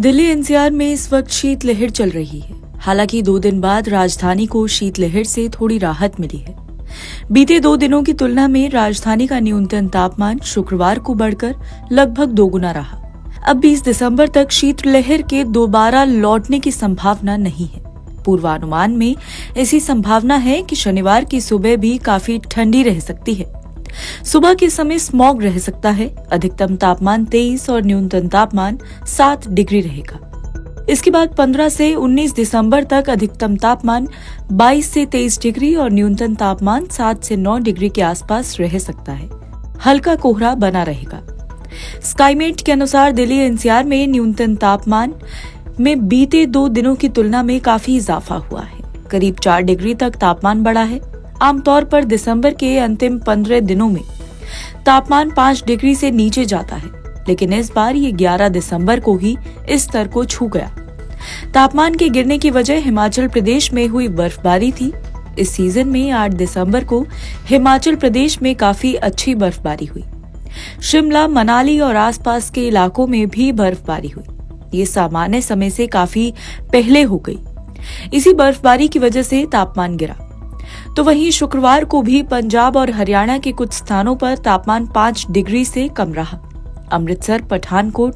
Delhi NCR में इस वक्त शीतलहर चल रही है। हालांकि 2 दिन बाद राजधानी को शीतलहर से थोड़ी राहत मिली है। बीते 2 दिनों की तुलना में राजधानी का न्यूनतम तापमान शुक्रवार को बढ़कर लगभग दोगुना रहा। अब 20 दिसंबर तक शीतलहर के दोबारा लौटने की संभावना नहीं है। पूर्वानुमान में ऐसी संभावना है कि शनिवार की सुबह भी काफी ठंडी रह सकती है। सुबह के समय स्मॉग रह सकता है। अधिकतम तापमान 23 और न्यूनतम तापमान 7 डिग्री रहेगा। इसके बाद 15 से 19 दिसंबर तक अधिकतम तापमान 22 से 23 डिग्री और न्यूनतम तापमान 7 से 9 डिग्री के आसपास रह सकता है। हल्का कोहरा बना रहेगा। स्काईमेट के अनुसार दिल्ली एनसीआर में न्यूनतम तापमान में बीते 2 दिनों की तुलना में काफी इजाफा हुआ है। करीब 4 डिग्री तक तापमान बढ़ा है। आमतौर पर दिसंबर के अंतिम 15 दिनों में तापमान 5 डिग्री से नीचे जाता है, लेकिन इस बार ये 11 दिसंबर को ही इस स्तर को छू गया। तापमान के गिरने की वजह हिमाचल प्रदेश में हुई बर्फबारी थी। इस सीजन में 8 दिसंबर को हिमाचल प्रदेश में काफी अच्छी बर्फबारी हुई। शिमला, मनाली और आसपास के इलाकों में भी बर्फबारी हुई। ये सामान्य समय से काफी पहले हो गई। इसी बर्फबारी की वजह से तापमान गिरा। तो वहीं शुक्रवार को भी पंजाब और हरियाणा के कुछ स्थानों पर तापमान 5 डिग्री से कम रहा। अमृतसर, पठानकोट,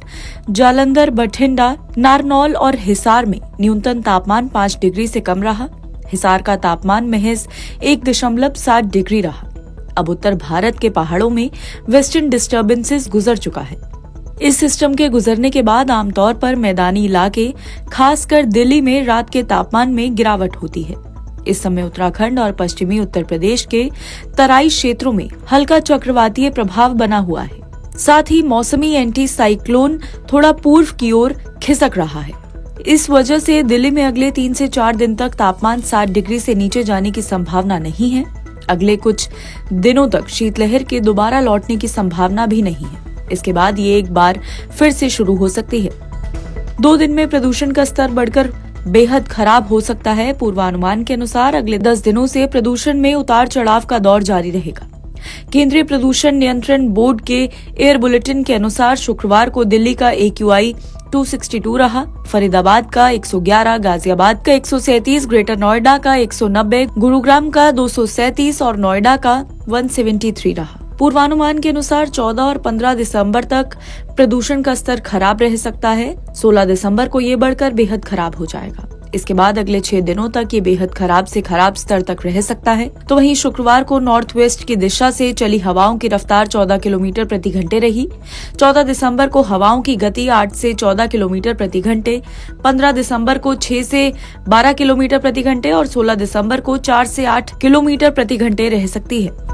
जालंधर, बठिंडा, नारनौल और हिसार में न्यूनतम तापमान 5 डिग्री से कम रहा। हिसार का तापमान महज 1.7 डिग्री रहा। अब उत्तर भारत के पहाड़ों में वेस्टर्न डिस्टर्बेंसेस गुजर चुका है। इस सिस्टम के गुजरने के बाद आमतौर पर मैदानी इलाके, खासकर दिल्ली में रात के तापमान में गिरावट होती है। इस समय उत्तराखंड और पश्चिमी उत्तर प्रदेश के तराई क्षेत्रों में हल्का चक्रवातीय प्रभाव बना हुआ है। साथ ही मौसमी एंटी साइक्लोन थोड़ा पूर्व की ओर खिसक रहा है। इस वजह से दिल्ली में अगले 3 से 4 दिन तक तापमान 7 डिग्री से नीचे जाने की संभावना नहीं है। अगले कुछ दिनों तक शीतलहर के दोबारा लौटने की संभावना भी नहीं है। इसके बाद ये एक बार फिर से शुरू हो सकती है। 2 दिन में प्रदूषण का स्तर बढ़कर बेहद खराब हो सकता है। पूर्वानुमान के अनुसार अगले 10 दिनों से प्रदूषण में उतार चढ़ाव का दौर जारी रहेगा। केंद्रीय प्रदूषण नियंत्रण बोर्ड के एयर बुलेटिन के अनुसार शुक्रवार को दिल्ली का AQI 262 रहा, फरीदाबाद का 111, गाजियाबाद का 137, ग्रेटर नोएडा का 190, गुरुग्राम का 237 और नोएडा का 173 रहा। पूर्वानुमान के अनुसार 14 और 15 दिसंबर तक प्रदूषण का स्तर खराब रह सकता है। 16 दिसंबर को ये बढ़कर बेहद खराब हो जाएगा। इसके बाद अगले 6 दिनों तक ये बेहद खराब से खराब स्तर तक रह सकता है। तो वहीं शुक्रवार को नॉर्थ वेस्ट की दिशा से चली हवाओं की रफ्तार 14 किलोमीटर प्रति घंटे रही। 14 दिसंबर को हवाओं की गति 8 से 14 किलोमीटर प्रति घंटे, 15 दिसंबर को 6 से 12 किलोमीटर प्रति घंटे और 16 दिसंबर को 4 से 8 किलोमीटर प्रति घंटे रह सकती है।